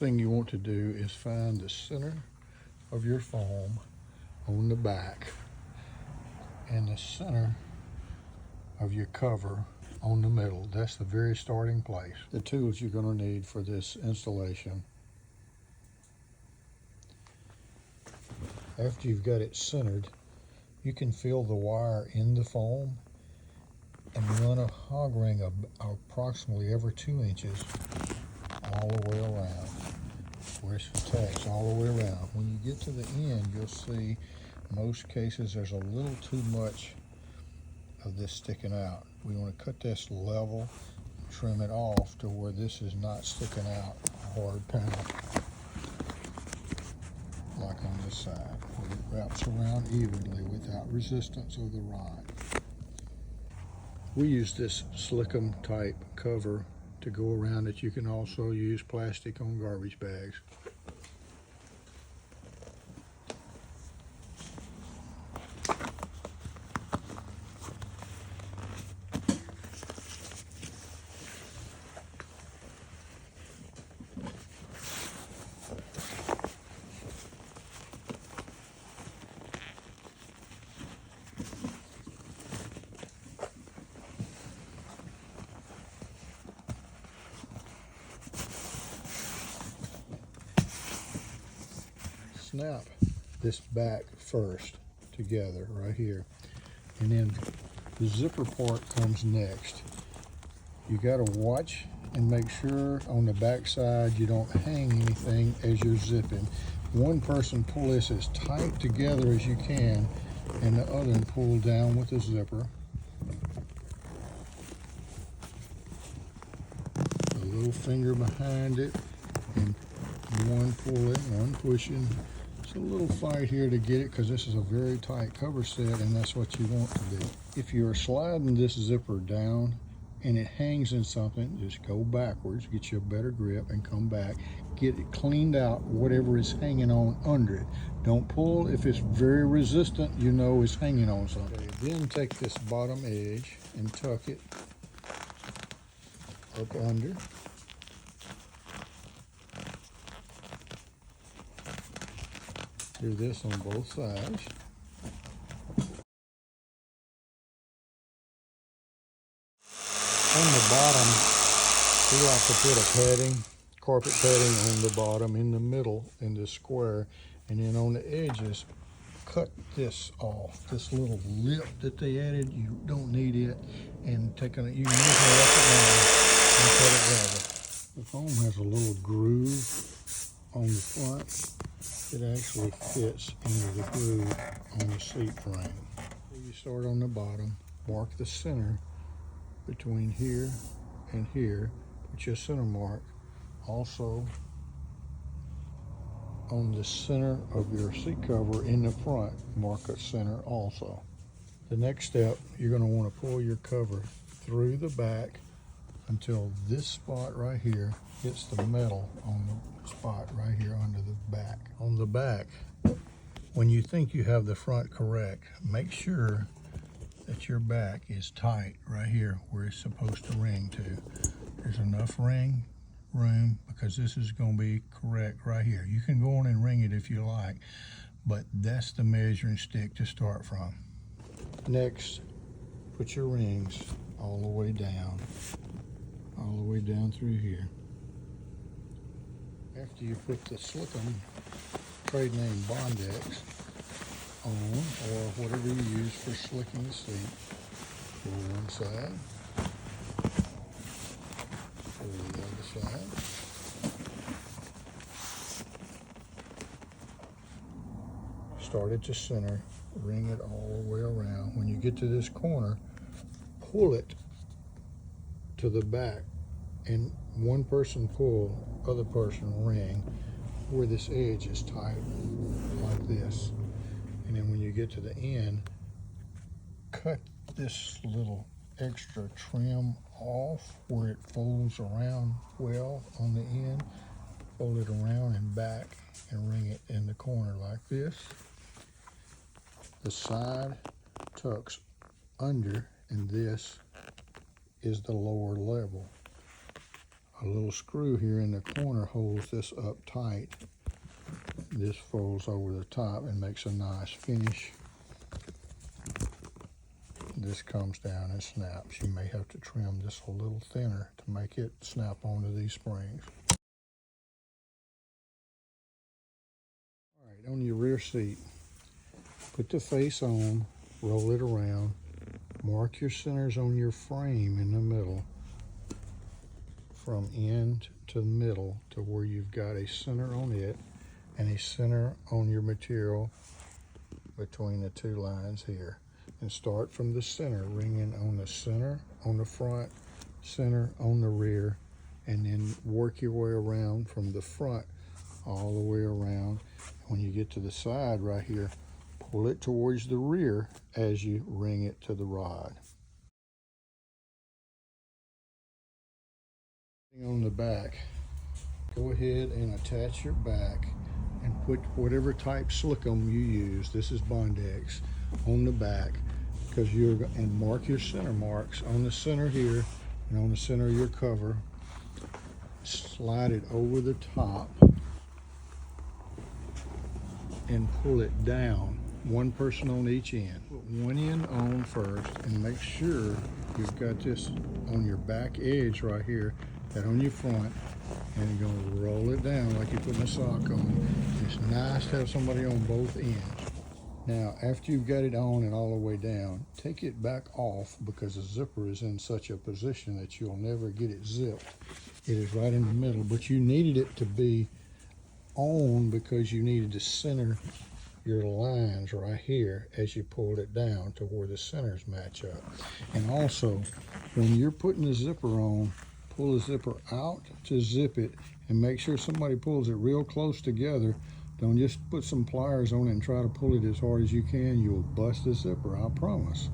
thing you want to do is find the center of your foam on the back and the center of your cover on the middle. That's the very starting place. The tools you're going to need for this installation. After you've got it centered, you can feel the wire in the foam and run a hog ring of approximately every 2 inches all the way around, where it's attached all the way around. When you get to the end, you'll see most cases there's a little too much of this sticking out. We want to cut this level, trim it off to where this is not sticking out a hard panel like on this side, where it wraps around evenly without resistance of the rod. We use this slickum type cover to go around it. You can also use plastic on garbage bags. Snap this back first together right here, and then the zipper part comes next. You got to watch and make sure on the back side you don't hang anything as you're zipping. One person pull this as tight together as you can, and the other pull down with the zipper. A little finger behind it, and one pulling, one pushing. It's a little fight here to get it because this is a very tight cover set, and that's what you want to do. If you're sliding this zipper down and it hangs in something, just go backwards, get you a better grip, and come back. Get it cleaned out, whatever is hanging on under it. Don't pull if it's very resistant, you know it's hanging on something. Okay, then take this bottom edge and tuck it up under. Do this on both sides. On the bottom, we like to put a padding, carpet padding on the bottom, in the middle, in the square, and then on the edges, cut this off. This little lip that they added, you don't need it, and you can use it up and down and cut it level. The foam has a little groove on the front. It actually fits into the groove on the seat frame. You start on the bottom, mark the center between here and here, put your center mark. Also on the center of your seat cover in the front, mark a center also. The next step, you're going to want to pull your cover through the back until this spot right here hits the metal on the spot right here under the back. On the back, when you think you have the front correct, make sure that your back is tight right here where it's supposed to ring to. There's enough ring room because this is going to be correct right here. You can go on and ring it if you like, but that's the measuring stick to start from. Next, put your rings all the way down through here. After you put the Slickum trade name Bondex on, or whatever you use for slicking the seat, pull one side, pull the other side. Start at the center, ring it all the way around. When you get to this corner, pull it to the back, and one person pull, other person ring where this edge is tight, like this. And then when you get to the end, cut this little extra trim off where it folds around well on the end. Fold it around and back and ring it in the corner like this. The side tucks under, and this is the lower level. A little screw here in the corner holds this up tight. This folds over the top and makes a nice finish. This comes down and snaps. You may have to trim this a little thinner to make it snap onto these springs. All right, on your rear seat, put the face on, roll it around, mark your centers on your frame in the middle, from end to middle to where you've got a center on it and a center on your material between the two lines here. And start from the center, ringing on the center, on the front, center on the rear, and then work your way around from the front all the way around. When you get to the side right here, pull it towards the rear as you ring it to the rod. On the back, go ahead and attach your back and put whatever type slickum you use. This is Bondex on the back, because and mark your center marks on the center here and on the center of your cover. Slide it over the top and pull it down, one person on each end. Put one end on first and make sure you've got this on your back edge right here, that on your front, and you're gonna roll it down like you're putting a sock on. It's nice to have somebody on both ends. Now, after you've got it on and all the way down, take it back off, because the zipper is in such a position that you'll never get it zipped. It is right in the middle, but you needed it to be on because you needed to center your lines right here as you pulled it down to where the centers match up. And also, when you're putting the zipper on, pull the zipper out to zip it, and make sure somebody pulls it real close together. Don't just put some pliers on it and try to pull it as hard as you can. You'll bust the zipper, I promise.